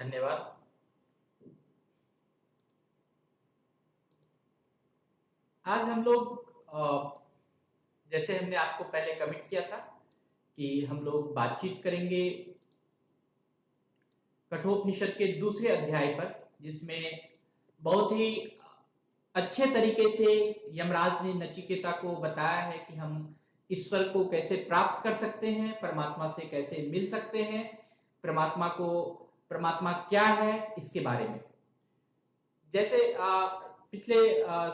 धन्यवाद। आज हम लोग जैसे हमने आपको पहले कमिट किया था कि हम लोग बातचीत करेंगे कठोपनिषद के दूसरे अध्याय पर, जिसमें बहुत ही अच्छे तरीके से यमराज ने नचिकेता को बताया है कि हम ईश्वर को कैसे प्राप्त कर सकते हैं, परमात्मा से कैसे मिल सकते हैं, परमात्मा क्या है, इसके बारे में। जैसे पिछले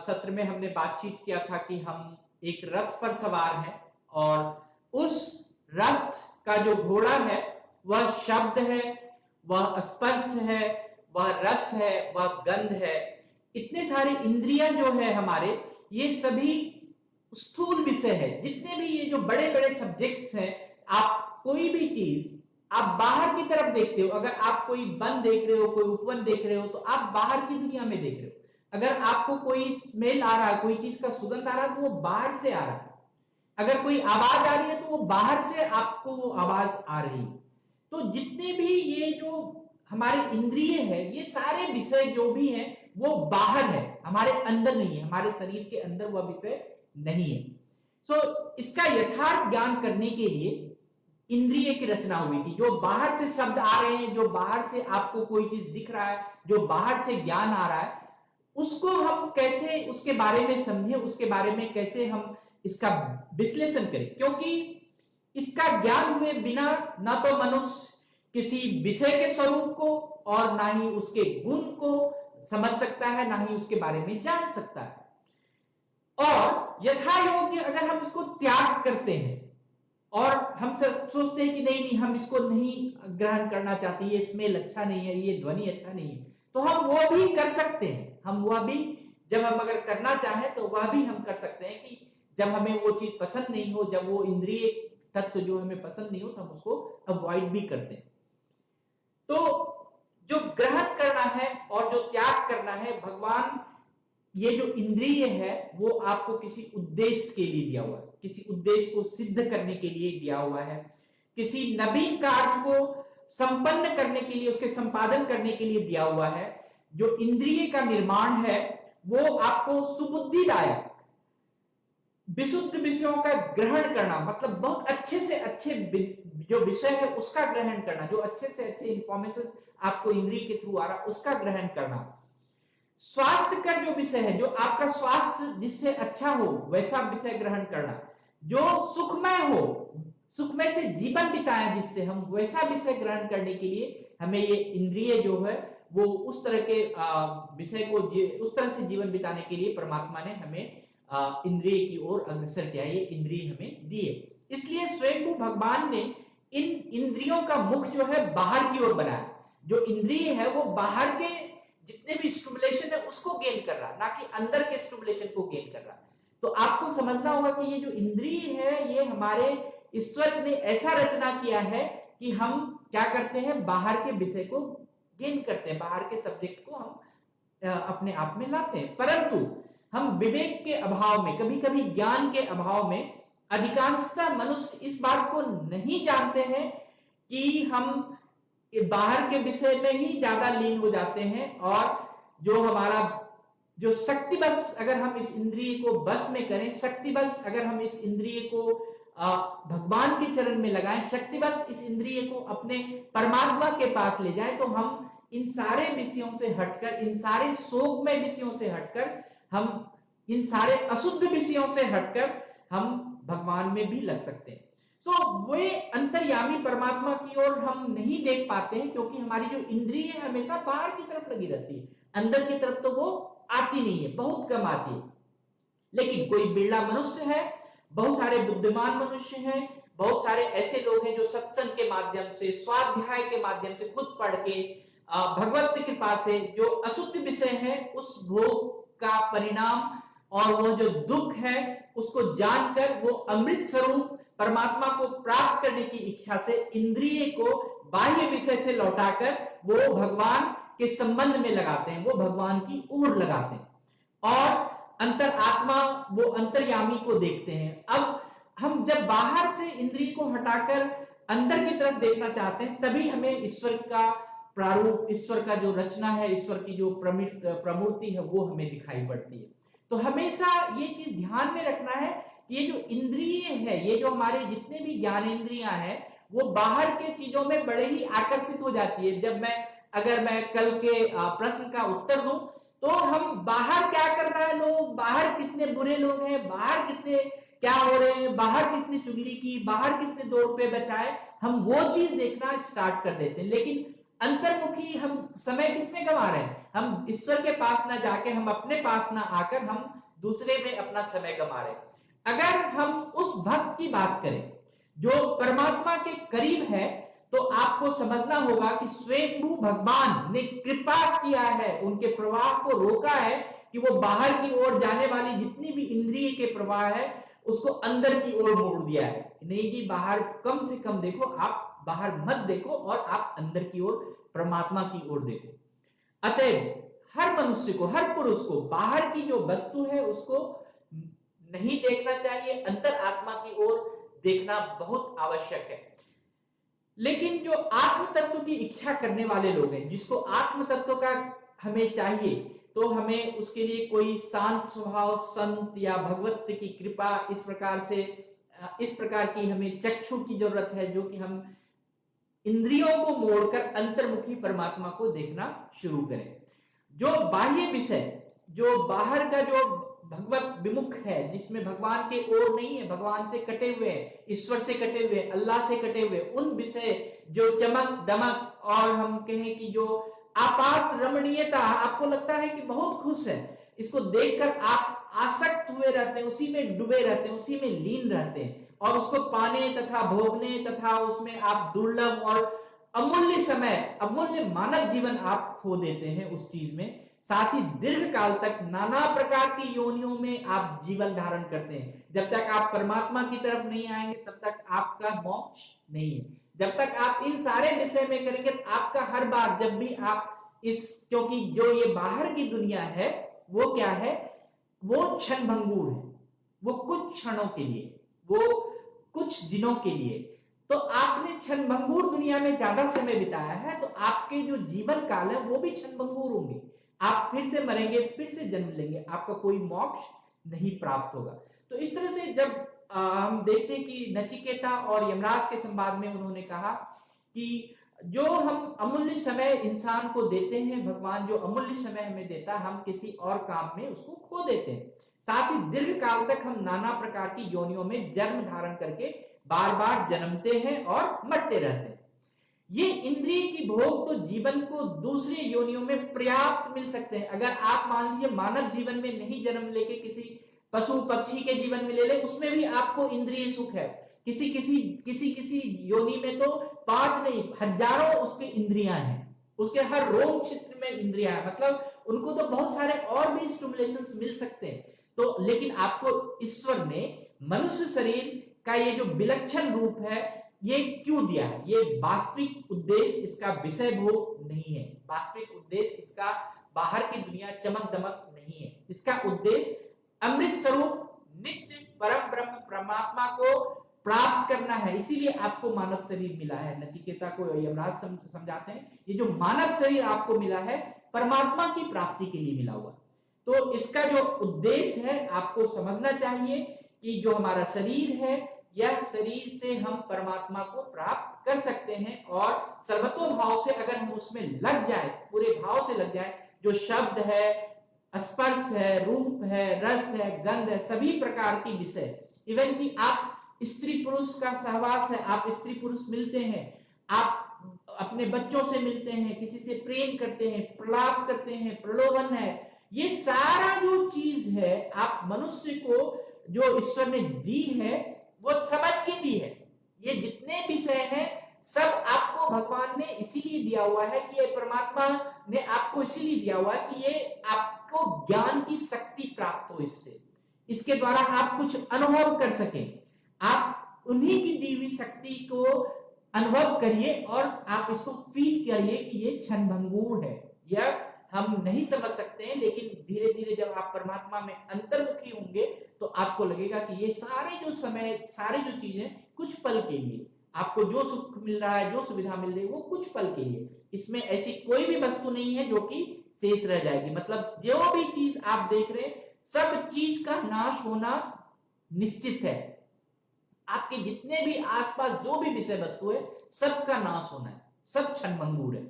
सत्र में हमने बातचीत किया था कि हम एक रथ पर सवार हैं और उस रथ का जो घोड़ा है वह शब्द है, वह स्पर्श है, वह रस है, वह गंध है। इतने सारे इंद्रियां जो है हमारे, ये सभी स्थूल विषय है। जितने भी ये जो बड़े बड़े सब्जेक्ट्स हैं, आप कोई भी चीज आप बाहर की तरफ देखते हो, अगर आप कोई वन देख रहे हो, कोई उपवन देख रहे हो, तो आप बाहर की दुनिया में देख रहे हो। अगर आपको कोई स्मेल आ रहा है, कोई चीज का सुगंध आ रहा है, तो वो बाहर से आ रहा है। अगर कोई आवाज आ रही है तो वो बाहर से आपको वो आवाज आ रही है। तो जितने भी ये जो हमारे इंद्रिय है, ये सारे विषय जो भी हैं वो बाहर है, हमारे अंदर नहीं है, हमारे शरीर के अंदर वह विषय नहीं है। इसका यथार्थ ज्ञान करने के लिए इंद्रिय की रचना हुई थी। जो बाहर से शब्द आ रहे हैं, जो बाहर से आपको कोई चीज दिख रहा है, जो बाहर से ज्ञान आ रहा है, उसको हम कैसे उसके बारे में समझें, उसके बारे में कैसे हम इसका विश्लेषण करें। क्योंकि इसका ज्ञान हुए बिना ना तो मनुष्य किसी विषय के स्वरूप को और ना ही उसके गुण को समझ सकता है, ना ही उसके बारे में जान सकता है। और यथा योग्य अगर हम इसको त्याग करते हैं और हम सोचते हैं कि नहीं हम इसको नहीं ग्रहण करना चाहते, ये स्मेल अच्छा नहीं है, ये ध्वनि अच्छा नहीं है, तो हम वो भी कर सकते हैं। हम वह भी जब हम अगर करना चाहें तो वह भी हम कर सकते हैं कि जब हमें वो चीज पसंद नहीं हो, जब वो इंद्रिय तत्व जो हमें पसंद नहीं हो, तो हम उसको अवॉइड भी करते हैं। तो जो ग्रहण करना है और जो त्याग करना है, भगवान ये जो इंद्रिय है वो आपको किसी उद्देश्य के लिए दिया हुआ है, किसी उद्देश्य को सिद्ध करने के लिए दिया हुआ है, किसी नवीन कार्य को संपन्न करने के लिए, उसके संपादन करने के लिए दिया हुआ है। जो इंद्रिय का निर्माण है वो आपको सुबुद्धिदायक विशुद्ध विषयों का ग्रहण करना, मतलब बहुत अच्छे से अच्छे जो विषय है उसका ग्रहण करना, जो अच्छे से अच्छे इंफॉर्मेशन आपको इंद्रिय के थ्रू आ रहा उसका ग्रहण करना। स्वास्थ्य का जो विषय है, जो आपका स्वास्थ्य जिससे अच्छा हो वैसा विषय ग्रहण करना, जो सुखमय हो, सुखमय से जीवन बिताएं जिससे हम, वैसा विषय ग्रहण करने के लिए हमें ये इंद्रिय जो है वो उस तरह के विषय को उस तरह से जीवन बिताने के लिए परमात्मा ने हमें इंद्रिय की ओर अग्रसर किया, ये इंद्रिय हमें दिए। इसलिए स्वयं को भगवान ने इन इंद्रियों का मुख जो है बाहर की ओर बनाया। जो इंद्रिय है वो बाहर के जितने भी स्टिमुलेशन है उसको गेन कर रहा, ना कि अंदर के स्टिमुलेशन को गेन कर रहा। तो आपको समझना होगा कि ये जो इंद्रिय है, ये हमारे ईश्वर ने ऐसा रचना किया है कि हम क्या करते हैं, बाहर के विषय को गेन करते हैं, बाहर के सब्जेक्ट को हम अपने आप में लाते हैं। परंतु हम विवेक के अभाव में, कभी कभी ज्ञान के अभाव में, अधिकांशतः मनुष्य इस बात को नहीं जानते हैं कि हम बाहर के विषय में ही ज्यादा लीन हो जाते हैं। और जो हमारा जो शक्ति बस अगर हम इस इंद्रिय को बस में करें, शक्ति बस अगर हम इस इंद्रिय को भगवान के चरण में लगाएं, शक्ति बस इस इंद्रिय को अपने परमात्मा के पास ले जाएं, तो हम इन सारे विषयों से हटकर, इन सारे शोकमय विषयों से हटकर, हम इन सारे अशुद्ध विषयों से हटकर हम भगवान में भी लग सकते हैं। तो वे अंतर्यामी परमात्मा की ओर हम नहीं देख पाते हैं, क्योंकि हमारी जो इंद्रिय है हमेशा बाहर की तरफ लगी रहती है, अंदर की तरफ तो वो आती नहीं है, बहुत कम आती है। लेकिन कोई बिरला मनुष्य है, बहुत सारे बुद्धिमान मनुष्य हैं, बहुत सारे ऐसे लोग हैं जो सत्संग के माध्यम से, स्वाध्याय के माध्यम से, खुद पढ़ के, भगवत की कृपा से जो अशुद्ध विषय है उस भोग का परिणाम और वो जो दुख है उसको जानकर वो अमृत स्वरूप परमात्मा को प्राप्त करने की इच्छा से इंद्रिय को बाह्य विषय से लौटाकर वो भगवान के संबंध में लगाते हैं, वो भगवान की ओर लगाते हैं और अंतर आत्मा, वो अंतर्यामी को देखते हैं। अब हम जब बाहर से इंद्रिय को हटाकर अंदर की तरफ देखना चाहते हैं, तभी हमें ईश्वर का प्रारूप, ईश्वर का जो रचना है, ईश्वर की जो प्रमूर्ति है वो हमें दिखाई पड़ती है। तो हमेशा ये चीज ध्यान में रखना है कि ये जो इंद्रिय है, ये जो हमारे जितने भी ज्ञानेंद्रियां हैं, वो बाहर के चीजों में बड़े ही आकर्षित हो जाती है। जब अगर मैं कल के प्रश्न का उत्तर दूं तो हम बाहर क्या कर रहा है लोग, बाहर कितने बुरे लोग हैं, बाहर कितने क्या हो रहे हैं, बाहर किसने चुगली की, बाहर किसने 2 रुपए बचाए, हम वो चीज देखना स्टार्ट कर देते हैं। लेकिन अंतर्मुखी हम समय किसमें गंवा रहे हैं, हम ईश्वर के पास ना जाके, हम अपने पास ना आकर हम दूसरे में अपना समय गंवा रहे हैं। अगर हम उस भक्त की बात करें जो परमात्मा के करीब है, तो आपको समझना होगा कि स्वयं भगवान ने कृपा किया है, उनके प्रवाह को रोका है कि वो बाहर की ओर जाने वाली जितनी भी इंद्रिय के प्रवाह है उसको अंदर की ओर मोड़ दिया है। नहीं जी, बाहर कम से कम देखो, आप बाहर मत देखो और आप अंदर की ओर, परमात्मा की ओर देखो। अतएव हर मनुष्य को, हर पुरुष को बाहर की जो वस्तु है उसको नहीं देखना चाहिए, अंतर आत्मा की ओर देखना बहुत आवश्यक है। लेकिन जो आत्म तत्व की इच्छा करने वाले लोग हैं, जिसको आत्म तत्व का हमें चाहिए, तो हमें उसके लिए कोई शांत स्वभाव संत या भगवत की कृपा, इस प्रकार की हमें चक्षु की जरूरत है, जो कि हम इंद्रियों को मोड़कर अंतर्मुखी परमात्मा को देखना शुरू करें। जो बाह्य विषय, जो बाहर का जो भगवत विमुख है, जिसमें भगवान के ओर नहीं है, भगवान से कटे हुए, ईश्वर से कटे हुए, अल्लाह से कटे हुए, उन विषय जो चमक दमक और हम कहें कि जो आपात रमणीयता, आपको लगता है कि बहुत खुश है, इसको देखकर आप आसक्त हुए रहते हैं, उसी में डूबे रहते हैं, उसी में लीन रहते हैं, और उसको पाने तथा भोगने तथा उसमें आप दुर्लभ और अमूल्य समय, अमूल्य मानव जीवन आप खो देते हैं उस चीज में। साथ ही दीर्घ काल तक नाना प्रकार की योनियों में आप जीवन धारण करते हैं। जब तक आप परमात्मा की तरफ नहीं आएंगे तब तक आपका मोक्ष नहीं है। जब तक आप इन सारे विषय में करेंगे तो आपका हर बार जब भी आप क्योंकि जो ये बाहर की दुनिया है वो क्या है, वो क्षण भंगुर है, वो कुछ क्षणों के लिए, वो कुछ दिनों के लिए। तो आपने क्षण भंगुर दुनिया में ज्यादा समय बिताया है, तो आपके जो जीवन काल है वो भी क्षण भंगुर होंगे। आप फिर से मरेंगे, फिर से जन्म लेंगे, आपका कोई मोक्ष नहीं प्राप्त होगा। तो इस तरह से जब हम देखते हैं कि नचिकेता और यमराज के संवाद में उन्होंने कहा कि जो हम अमूल्य समय इंसान को देते हैं, भगवान जो अमूल्य समय हमें देता है, हम किसी और काम में उसको खो देते हैं। साथ ही दीर्घ काल तक हम नाना प्रकार की योनियों में जन्म धारण करके बार बार जन्मते हैं और मरते रहते हैं। ये इंद्रिय की भोग तो जीवन को दूसरी योनियों में पर्याप्त मिल सकते हैं। अगर आप मान लीजिए मानव जीवन में नहीं जन्म लेके किसी पशु पक्षी के जीवन में ले ले, उसमें भी आपको इंद्रिय सुख है। किसी योनि में तो 5 नहीं, हजारों उसके इंद्रियां हैं, उसके हर रोग क्षेत्र में इंद्रियां हैं, मतलब उनको तो बहुत सारे और भी स्टिमुलेशंस मिल सकते हैं। तो लेकिन आपको ईश्वर ने मनुष्य शरीर का ये जो विलक्षण रूप है ये क्यों दिया है? ये वास्तविक उद्देश्य इसका विषय भोग नहीं है, वास्तविक उद्देश्य इसका बाहर की दुनिया चमक दमक नहीं है। इसका उद्देश्य अमृत स्वरूप नित्य परम ब्रह्म परमात्मा को प्राप्त करना है। इसीलिए आपको मानव शरीर मिला है। नचिकेता को यमराज समझाते हैं ये जो मानव शरीर आपको मिला है परमात्मा की प्राप्ति के लिए मिला हुआ। तो इसका जो उद्देश्य है आपको समझना चाहिए कि जो हमारा शरीर है, यह शरीर से हम परमात्मा को प्राप्त कर सकते हैं, और सर्वतो भाव से अगर हम उसमें लग जाए, पूरे भाव से लग जाए, जो शब्द है, स्पर्श है, रूप है, रस है, गंध है, सभी प्रकार की विषय, इवन कि आप स्त्री पुरुष का सहवास है, आप स्त्री पुरुष मिलते हैं, आप अपने बच्चों से मिलते हैं, किसी से प्रेम करते हैं, प्रलाप करते हैं, प्रलोभन है, ये सारा जो चीज है आप मनुष्य को जो ईश्वर ने दी है वो समझ के दी है। ये जितने विषय हैं सब आपको भगवान ने इसीलिए दिया हुआ है कि ये परमात्मा ने आपको इसीलिए दिया हुआ है कि ये आपको ज्ञान की शक्ति प्राप्त हो, इसके द्वारा आप कुछ अनुभव कर सकें। आप उन्हीं की दी हुई शक्ति को अनुभव करिए और आप इसको फील करिए कि ये क्षण भंगुर है। यह हम नहीं समझ सकते हैं, लेकिन धीरे धीरे जब आप परमात्मा में अंतर्मुखी होंगे तो आपको लगेगा कि ये सारे जो समय, सारी जो चीजें कुछ पल के लिए, आपको जो सुख मिल रहा है, जो सुविधा मिल रही है, वो कुछ पल के लिए। इसमें ऐसी कोई भी वस्तु नहीं है जो कि शेष रह जाएगी। मतलब जो भी चीज आप देख रहे हैं, सब चीज का नाश होना निश्चित है। आपके जितने भी आसपास जो भी विषय वस्तु है, सबका नाश होना है, सब क्षणभंगुर है।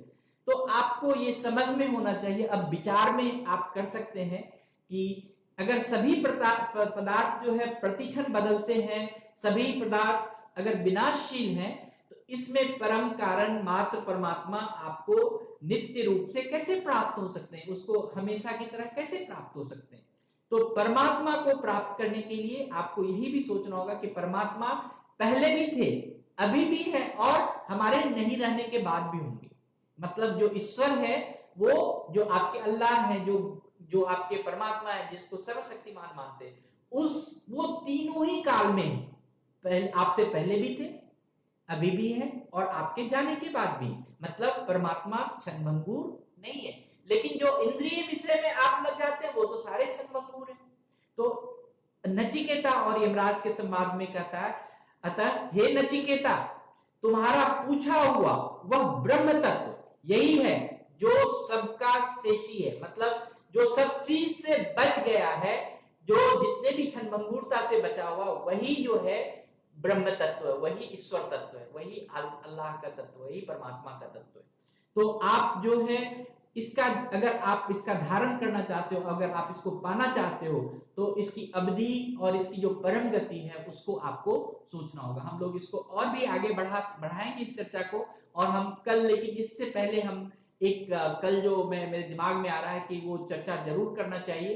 तो आपको ये समझ में होना चाहिए। अब विचार में आप कर सकते हैं कि अगर सभी पदार्थ जो है प्रतिक्षण बदलते हैं, सभी पदार्थ अगर विनाशशील हैं, तो इसमें परम कारण मात्र परमात्मा आपको नित्य रूप से कैसे प्राप्त हो सकते हैं, उसको हमेशा की तरह कैसे प्राप्त हो सकते हैं। तो परमात्मा को प्राप्त करने के लिए आपको यही भी सोचना होगा कि परमात्मा पहले भी थे, अभी भी है और हमारे नहीं रहने के बाद भी होंगे। मतलब जो ईश्वर है, वो जो आपके अल्लाह है, जो आपके परमात्मा है, जिसको सर्वशक्तिमान मानते हैं, वो तीनों ही काल में है। आपसे पहले भी थे, अभी भी है और आपके जाने के बाद भी। मतलब परमात्मा क्षणभंगुर नहीं है। लेकिन जो इंद्रिय विषय में आप लग जाते हैं, वो तो सारे क्षणभंगुर हैं। तो नचिकेता और यमराज के संवाद में कहता है, अतः हे नचिकेता, तुम्हारा पूछा हुआ वह ब्रह्म तत्व यही है जो सबका शेषी है। मतलब जो सब चीज से बच गया है, जो जितने भी क्षणभंगुरता से बचा हुआ, वही जो है ब्रह्म तत्व है, वही ईश्वर तत्व है, वही अल्लाह का तत्व है, वही परमात्मा का तत्व है। तो आप जो है इसका, अगर आप इसका धारण करना चाहते हो, अगर आप इसको पाना चाहते हो, तो इसकी अवधि और इसकी जो परम गति है, उसको आपको सोचना होगा। हम लोग इसको और भी आगे बढ़ाएंगे इस चर्चा को। और हम कल, लेकिन इससे पहले हम एक कल जो मेरे दिमाग में आ रहा है कि वो चर्चा जरूर करना चाहिए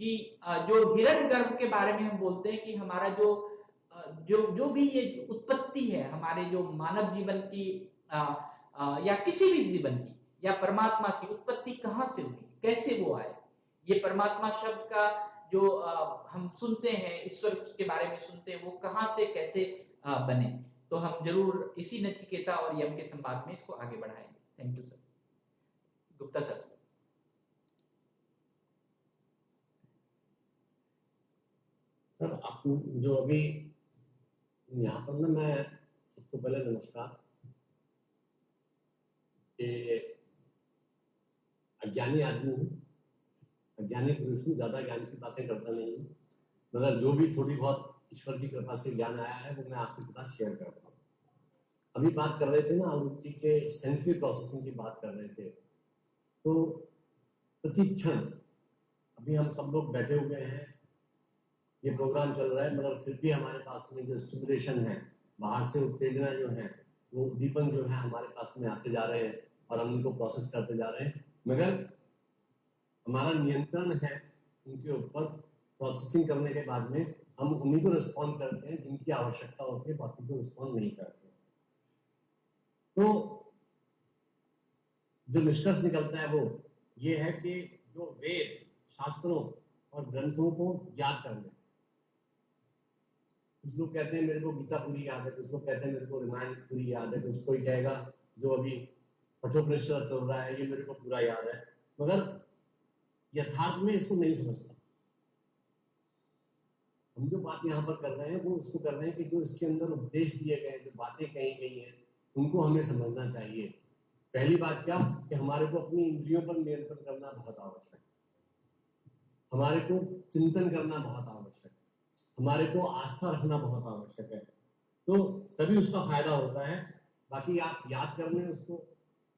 कि जो हिरण्यगर्भ के बारे में हम बोलते हैं कि हमारा जो भी ये उत्पत्ति है हमारे जो मानव जीवन की या किसी भी जीवन की या परमात्मा की उत्पत्ति कहां से हुई, कैसे वो आए। ये परमात्मा शब्द का जो हम सुनते हैं, ईश्वर के बारे में सुनते हैं, वो कहां से कैसे बने। तो हम जरूर इसी नचिकेता और यम के संवाद में इसको आगे बढ़ाएंगे। Thank you sir. Gupta sir. Sir, आप जो अभी यहाँ पर ना, मैं सबको पहले नमस्कार। अज्ञानी आदमी हूँ, अज्ञानी पुरुष हूँ, ज्यादा ज्ञान की बातें करता नहीं हूँ, मगर जो भी थोड़ी बहुत ईश्वर की कृपा से ज्ञान आया है वो मैं आपके पास शेयर करता हूँ। अभी बात कर रहे थे ना, आवृत्ति के सेंसरी प्रोसेसिंग की बात कर रहे थे, तो प्रतिक्षण अभी हम सब लोग बैठे हुए हैं, ये प्रोग्राम चल रहा है, मगर फिर भी हमारे पास में जो स्टिमुलेशन है, बाहर से उत्तेजना जो है, वो उद्दीपन जो है हमारे पास में आते जा रहे हैं और हम उनको प्रोसेस करते जा रहे हैं, मगर हमारा नियंत्रण है उनके ऊपर। प्रोसेसिंग करने के बाद में हम उन्हीं को रिस्पॉन्ड करते हैं जिनकी आवश्यकता होती है, बाकी को रिस्पॉन्ड नहीं करते। तो जो निष्कर्ष निकलता है वो ये है कि जो वेद शास्त्रों और ग्रंथों को याद कर लें। कुछ लोग कहते हैं मेरे को गीता पूरी याद है, कुछ लोग कहते हैं मेरे को रामायण पूरी याद है, कुछ कोई कहेगा जो अभी कठोपनिषद चल रहा है ये मेरे को पूरा याद है, मगर यथार्थ में इसको नहीं समझता। हम जो बात यहाँ पर कर रहे हैं वो इसको कर रहे हैं कि जो इसके अंदर उपदेश दिए गए, जो बातें कही गई हैं, उनको हमें समझना चाहिए। पहली बात क्या कि हमारे को अपनी इंद्रियों पर नियंत्रण करना बहुत आवश्यक है, हमारे को चिंतन करना बहुत आवश्यक है, हमारे को आस्था रखना बहुत आवश्यक है, तो तभी उसका फायदा होता है। बाकी आप याद कर लें उसको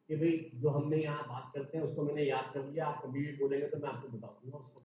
कि भाई जो हमने यहाँ बात करते हैं उसको मैंने याद कर लिया, आप कभी भी बोलेंगे तो मैं आपको बता दूंगा उसको।